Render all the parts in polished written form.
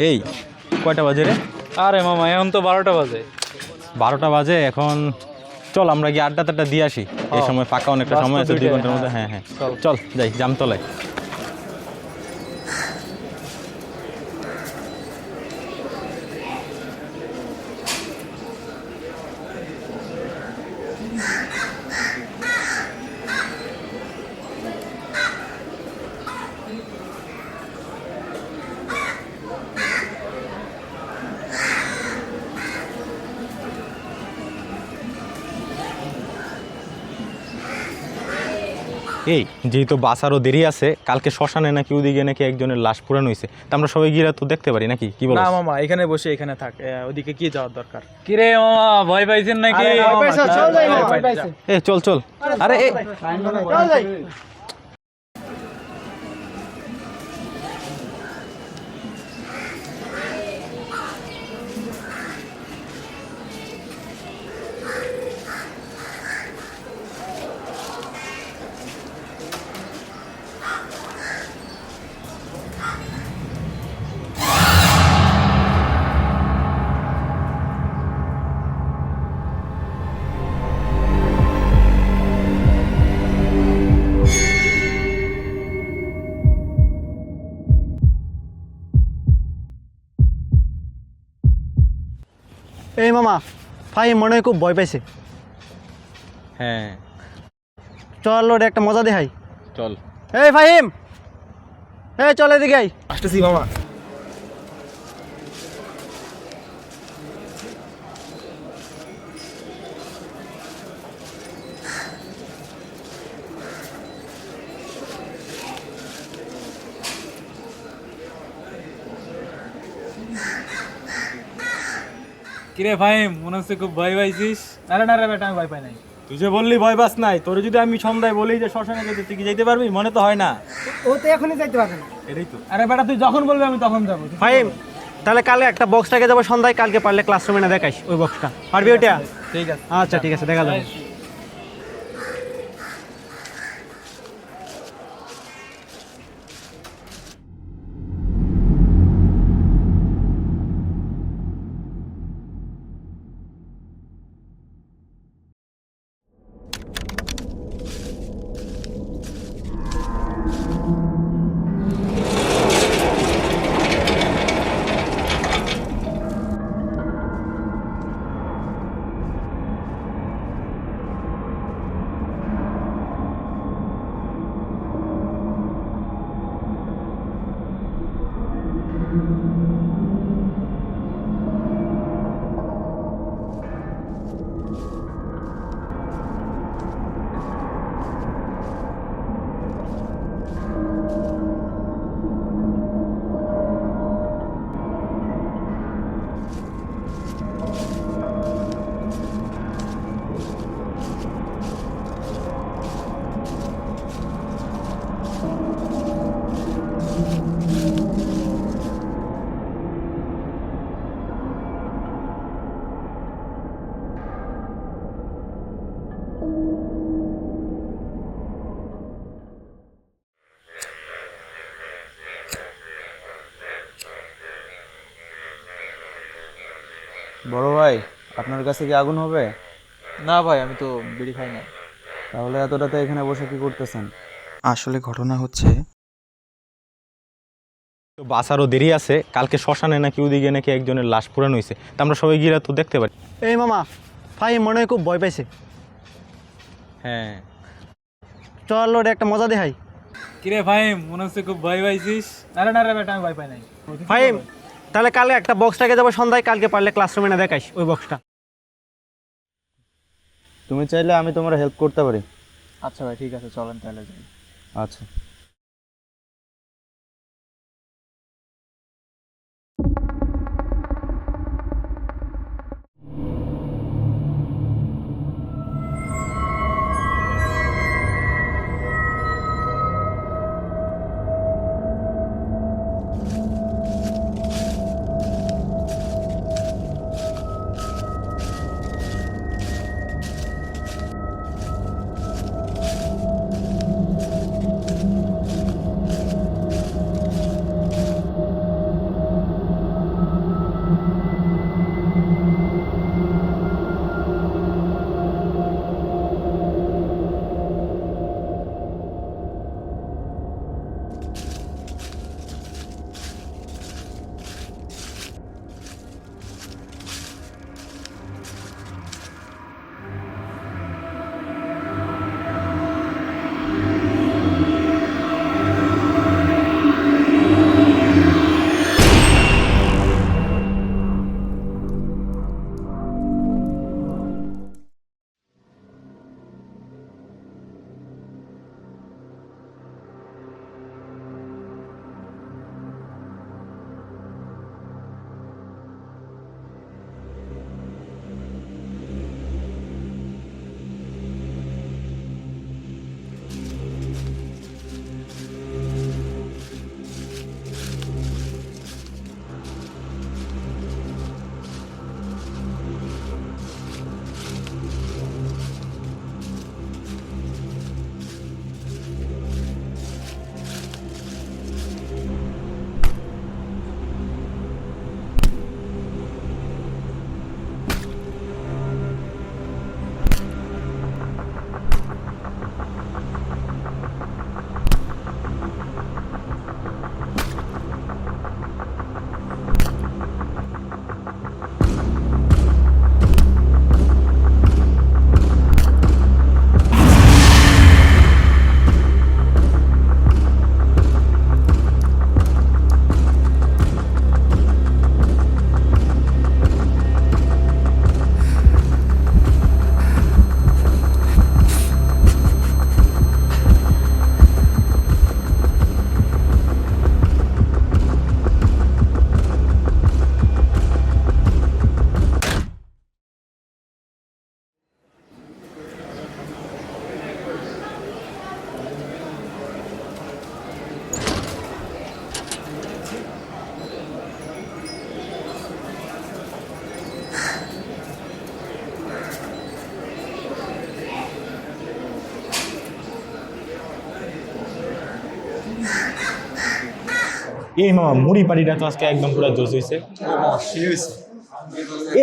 এই কয়টা বাজে রে? আরে মামা এখন তো 12টা বাজে। 12টা বাজে এখন। চল আমরা গিয়ে আড্ডা টাড্ডা দিয়ে আসি। এই সময় ফাঁকা অনেকটা সময় আছে, 2 ঘন্টার মধ্যে। হ্যাঁ হ্যাঁ, চল যাই জামতলায়। এই যেহেতু বাস আরও দেরি আছে, কালকে শ্মশানে নাকি ওদিকে নাকি একজনের লাশ পুরানো হয়েছে, তা আমরা সবাই গিয়ে তো দেখতে পারি নাকি, কি বল? না মামা এখানে বসে এখানে থাক, ওদিকে কি যাওয়ার দরকার? কি রে মামা, ভয় পাইছেন নাকি? এ চল চল। আরে এ এই মামা, ফাহিম মনে হয় খুব ভয় পাইছে। হ্যাঁ চল ওর একটা মজা দেখাই। চল। এই ফাহিম, এই চল এদিকে আই। আসতেছি মামা। কিরে ফাহিম, মনে হচ্ছে খুব ভয় পাইছিস? আরে না রে বেটা, আমি ভয় পাই নাই। তুই যে বললি ভয় পাস নাই, তোরে যদি আমি সন্ধ্যায় বলি যে শ্মশানে যেতে, তুই কি যাইতে পারবি? মনে তো হয় না। ও তো এখনই যাইতে পারবে না। এটাই তো। আরে বেটা তুই যখন বলবি আমি তখন যাবো। ফাহিম, তাহলে কালে একটা বক্সটাকে যাবো সন্ধ্যায়, কালকে পারলে ক্লাসরুমে না দেখাইস ওই বক্সটা। পারবি ওইটা? ঠিক আছে। আচ্ছা ঠিক আছে, দেখা যাবে। বড় ভাই, আপনার কাছে কি আগুন হবে? না ভাই, আমি তো বিড়ি খাই না। তাহলে এত রাতে এখানে বসে কি করতেছেন? আসলে ঘটনা হচ্ছে, বাস আরও দেরি আছে, কালকে শ্মশানে নাকি ওদিকে নাকি একজনের লাশ পুরানো হয়েছে, তা আমরা সবাই গিয়ে তো দেখতে পারি। এই মামা, ফাহিম মনে হয় খুব ভয় পাইছে। হ্যাঁ চল ওর একটা মজা দেখাই। কিরে ফাহিম, মনে হচ্ছে খুব ভয় পাইছিস? আরে না রে বেটা, আমি ভয় পাই নাই। ফাহিম, তাহলে কালে একটা বক্সটাকে যাবো সন্ধ্যায়, কালকে পারলে ক্লাসরুমে না দেখাইস ওই বক্সটা। তুমি চাইলে আমি তোমার হেল্প করতে পারি। আচ্ছা ভাই ঠিক আছে, চলেন তাহলে যাই। আচ্ছা। এই মামা মুড়ি পাটিটা তো আজকে একদম পুরো জোশ হয়েছে।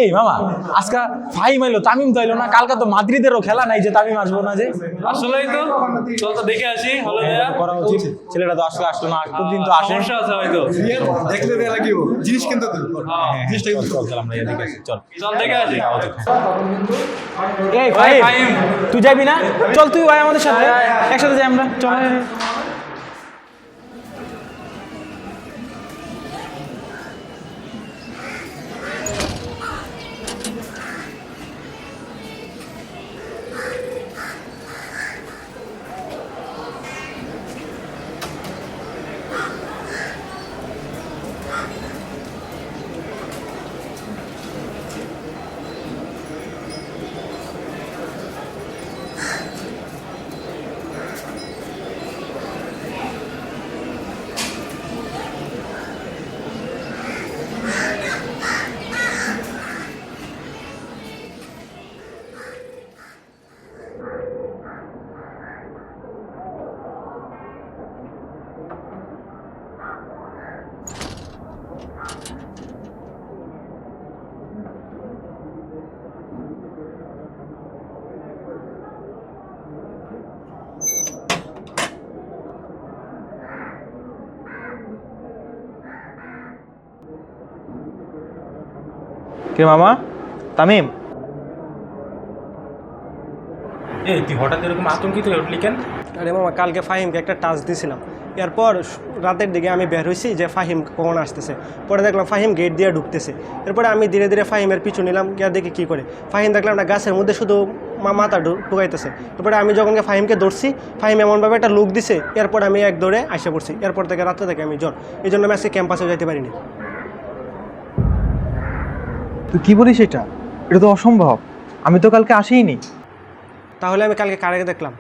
এই মামা আজকে ফাহিম আইলো, তামিম তো আইলো না, কালকে তো মাদ্রিদেরও খেলা নাই যে তামিম আসবো না যে। আসলেই তো, চল তো দেখে আসি হলো দেয়া। করা উচিত, ছেলেটা তো আসলে আসলো না, প্রতিদিন তো আসে। সমস্যা আছে হয়তো। দেখলে দেয়া লাগিব জিনিস কিনতে তো চল আমরা এদিকে আসি, চল চল দেখে আসি। এই ভাই ফাহিম ফাহিম, তুই যাবি না? চল তুই ভাই আমাদের সাথে, একসাথে যাই আমরা, চল। কে মামা? তামিম? এই তুই হঠাৎ এরকম আতঙ্কিত হয়ে উঠলি কেন? আরে মামা, কালকে ফাহিমকে একটা টাচ দিয়েছিলাম, এরপর রাতের দিকে আমি বের হয়েছি যে ফাহিম কখন আসতেছে, পরে দেখলাম ফাহিম গেট দিয়ে ঢুকতেছে। এরপরে আমি ধীরে ধীরে ফাহিমের পিছু নিলাম, গিয়ে দেখি কী করে ফাহিম দেখলাম না গাছের মধ্যে শুধু মাথা ঢুকাইতেছে। এরপরে আমি যখন ফাহিমকে ধরছি, ফাহিম এমনভাবে একটা লুক দিছে, এরপর আমি এক দৌড়ে আসে পড়ছি। এরপর থেকে রাত্রে থেকে আমি জ্বর, এই জন্য আমি আজকে ক্যাম্পাসে যেতে পারিনি। তুই কি বলিস? এটা তো অসম্ভব, আমি তো কালকে আসিনি। তাহলে আমি কালকে কারে দেখলাম?